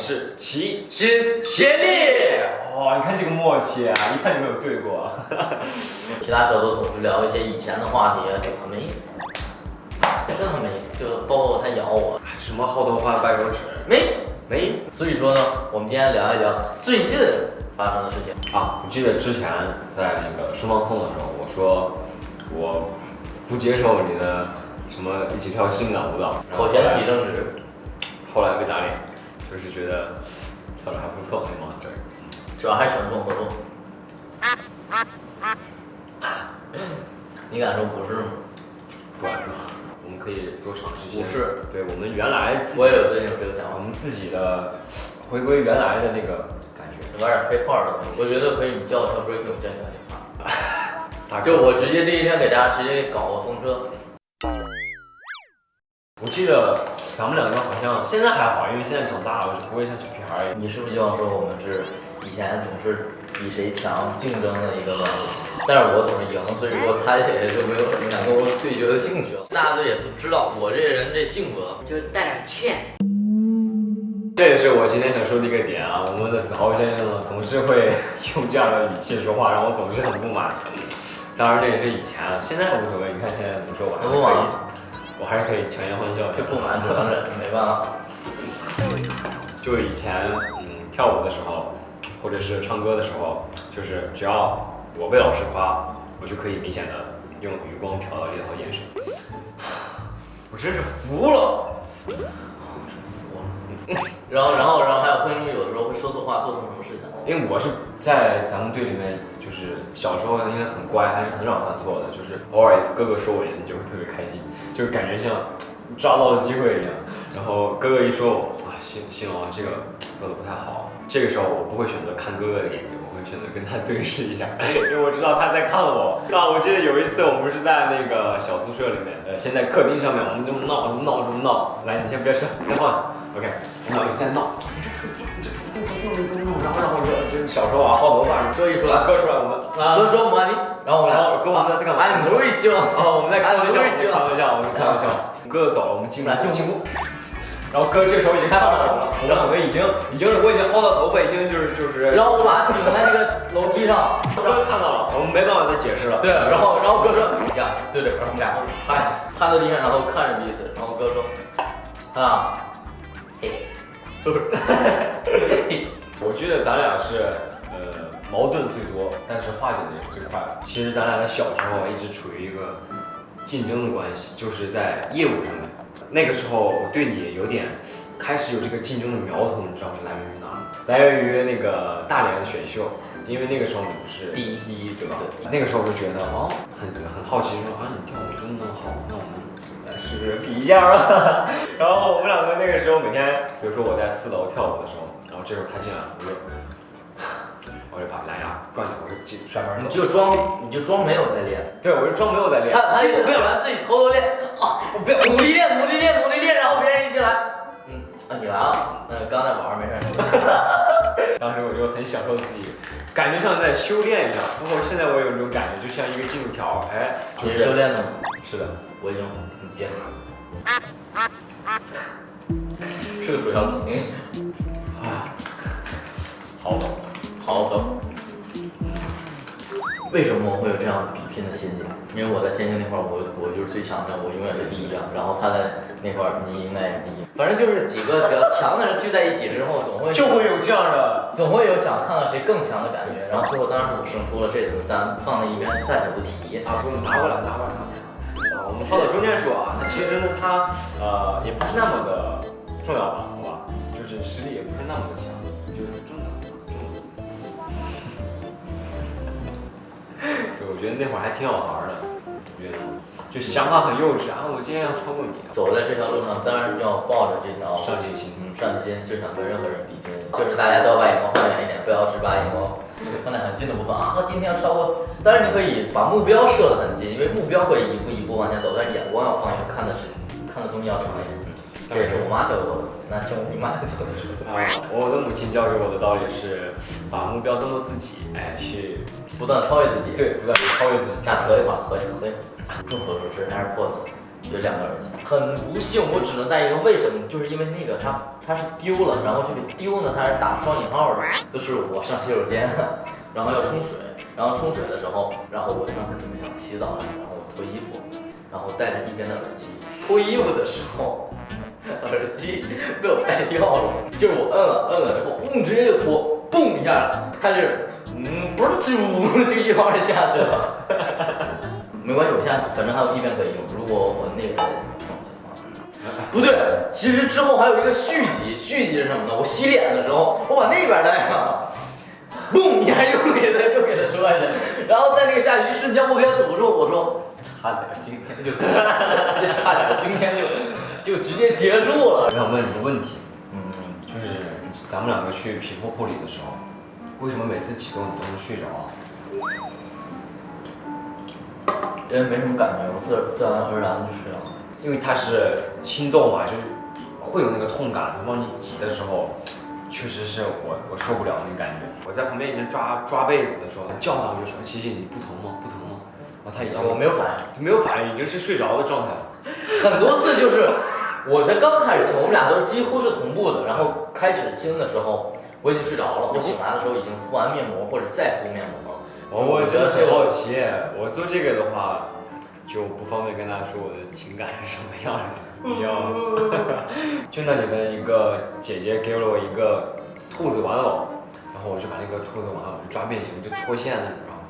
是齐心协力。哦，你看这个默契啊，一看就没有对过。其他小组总是聊一些以前的话题，就很没意思，真的很没意思。就包括他咬我，什么薅头发、掰手指，没。所以说呢，我们今天聊一聊最近发生的事情啊。我记得之前在那个生放送的时候，我说我不接受你的什么一起跳性感舞蹈，口嫌体正直。后来被打脸，就是觉得跳得还不错，那 Monster。主要还是选中活动。你敢说不是吗？不敢说，我们可以多尝试些。不是，对我们原来自己，我也有最近有这个想法，我们自己的回归原来的那个感觉。玩点黑炮的东西，我觉得可以。你叫我跳 breaking，我叫你跳 hip hop。就我直接第一天给大家直接搞个风车。我记得咱们两个好像现在还好，因为现在长大了，就不会像小屁孩儿。你是不是就要说我们是以前总是比谁强竞争的一个关系？但是我总是赢，所以说他也就没有什么想跟我对决的兴趣了。大家都也都知道我这人这性格，就带点欠。这也是我今天想说的一个点啊，我们的子豪先生呢总是会用这样的语气说话，让我总是很不满。当然这也是以前了，现在无所谓。你看现在怎么说，我还是可以，我还是可以强颜欢笑的。这不满只能忍，没办法。就以前跳舞的时候，或者是唱歌的时候，就是只要我被老师夸，我就可以明显的用余光瞟到猎头眼神。我真是服了。然后还有分钟有的时候会说错话，做错什么事情？因为我是在咱们队里面，就是小时候应该很乖，还是很少犯错的，就是偶尔哥哥说我一次，你就会特别开心，就是感觉像抓到了机会一样。然后哥哥一说我啊，行哦，这个做的不太好，这个时候我不会选择看哥哥的眼睛，我会选择跟他对视一下，因为我知道他在看我。我记得有一次我们是在那个小宿舍里面，先在客厅上面，我们这么闹，来，你先别吃，先换。OK， 我们现在闹，然后就是小时候啊，薅头发，哥一出来，哥出来，我们哥说我你，然后我们俩跟我们在干嘛？俺努力就，我们在开玩笑，我们开玩笑。哥哥走了，我们进屋。然后哥这时候已经看到我了，我感觉我已经薅到头发，已经就是。然后我把他顶在那个楼梯上，哥看到了，我们没办法再解释了。对，然后哥说呀，对，然后我们俩趴在地上，然后看着彼此，然后哥说啊。我觉得咱俩是矛盾最多，但是化解的也是最快的。其实咱俩在小时候一直处于一个竞争的关系，就是在业务上面。那个时候我对你有点开始有这个竞争的苗头，你知道是来源于哪？来源于那个大连的选秀，因为那个时候你不是第一，对吧？对。那个时候我就觉得很好奇，说啊你跳舞真的那么好，那我们是不是比一下吧？然后我们两个那个时候每天，比如说我在4楼跳舞的时候，然后这时候他进来，我就把蓝牙关掉，我就摔门。你就装没有在练。对，我就装没有在练。他有喜欢自己偷偷练啊，我不要努力练，然后别人一进来，你来啊，刚在玩没事。当时我就很享受自己，感觉像在修炼一样。不过现在我有这种感觉，就像一个进度条，你是修炼的吗？是的，我已经很接了。是个属相冷静。好懂。为什么我会有这样比拼的心情？因为我在天津那块儿，我就是最强的，我永远是第一张。然后他在那块儿，你应该也是第一。反正就是几个比较强的人聚在一起之后，总会有这样的，总会有想看到谁更强的感觉。然后最后当然是我胜出了，这个咱放在一边，暂且不提。给我拿过来。我们放到中间说啊，那其实呢，它也不是那么的重要吧，好吧？就是实力也不是那么的强，就是中等的意思。对，我觉得那会儿还挺好玩的，我觉得就想法很幼稚啊，我今天要超过你。走在这条路上，当然就要抱着这条上进心，就想跟任何人比拼，就是大家都要把眼光放远一点，不要只把眼光放在很近的部分啊。今天要超过，当然你可以把目标设得很近，因为目标会一步往前走，但是眼光要放远，看的东西要长一点。这也是我妈教给我的，那听我妈教的是。我的母亲教给我的道理是，把目标当做自己，去不断超越自己。对，不断超越自己。那合一会儿。众所周知，还是 pose。有2个耳机。很不幸，我只能带一个，为什么？就是因为那个它是丢了，然后这个丢呢，它是打双引号的，就是我上洗手间，然后要冲水，然后冲水的时候，然后我当时准备想洗澡了，然后我脱衣服，然后戴着一边的耳机，脱衣服的时候。耳机被我戴掉了，就是我摁了之后，直接就脱，嘣一下，它是不是就一会儿下去了。没关系，我现在反正还有一边可以用。如果我那个不对，其实之后还有一个续集，续集是什么呢？我洗脸的时候，我把那边戴上，嘣一下又给它拽下去，然后在那个下去一瞬间，我给它堵住，我说差点今天就差点今天就直接结束了。我想问你个问题，就是咱们2个去皮肤护理的时候，为什么每次启动你都能睡着啊？因为没什么感觉，我自然而然就睡了。因为它是轻动嘛，就是会有那个痛感，它帮你挤的时候，确实是我受不了那个感觉。我在旁边已经抓被子的时候，叫他我就说：“琪琪，你不疼吗？不疼吗？”然后他已经我没有反应，没有反应，已经是睡着的状态了。很多次就是我才刚开始亲，我们俩都是几乎是同步的。然后开始亲的时候，我已经睡着了。我醒来的时候已经敷完面膜或者再敷面膜了。我真的很好奇，我做这个的话，就不方便跟大家说我的情感是什么样的，比较。就那里的一个姐姐给了我一个兔子玩偶，然后我就把那个兔子玩偶就抓变形，就脱线了，你知道吗？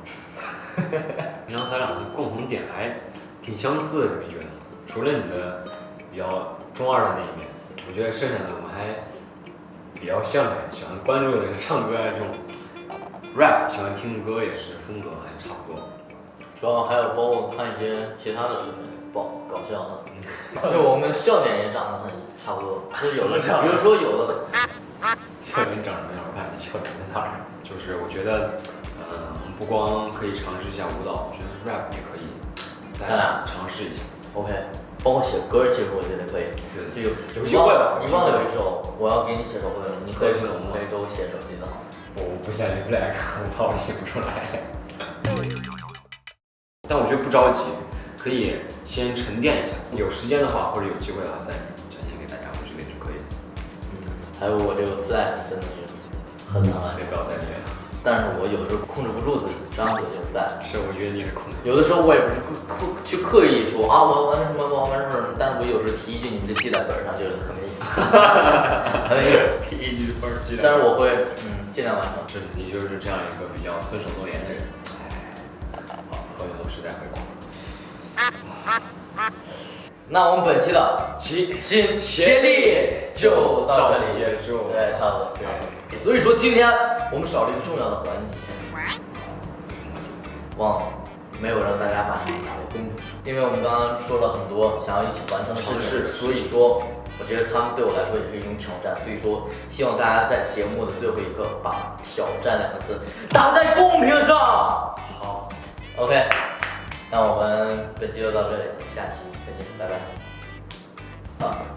然后咱俩的共同点还挺相似的，你觉得？除了你的比较中二的那一面，我觉得剩下的我们还比较像的，喜欢关注的是唱歌啊这种 rap， 喜欢听歌也是风格还差不多。主要还有包括看一些其他的视频，搞笑的，就我们笑点也长得很差不多，就是有的，比如说有的笑点长什么样？我看你笑点在哪儿？就是我觉得，不光可以尝试一下舞蹈，我觉得 rap 也可以，咱俩尝试一下。OK， 包括写歌，其实我觉得可以。对，就有机会吧。你忘了有一首我要给你写首歌，你可以给我写手机的好。我不下立 flag， 我怕我写不出来。但我觉得不着急，可以先沉淀一下，有时间的话或者有机会的话再展现给大家，我觉得就可以。还有我这个 flag 真的是很难完成，没必要再练了。但是我有的时候控制不住自己，张嘴就是 flag。是，我觉得你是控制。有的时候我也不是去刻意说啊，我要完成什么，我要完成什么，但是我有时候提一句，你们就记在本上，就是很没意思，很没意思。提一句分记。但是我会尽量完成。是，你就是这样一个比较遵守诺言的人。好，何炅时代辉煌。那我们本期的齐心协力就到这里结束。对，差不多。对，所以说今天我们少了一个重要的环节，忘了，没有让大家把你们打为公主，因为我们刚刚说了很多想要一起完成的事情，所以说我觉得他们对我来说也是一种挑战，所以说希望大家在节目的最后一刻把挑战2个字打在公屏上。好 ，OK， 那我们本期就到这里，下期再见，拜拜。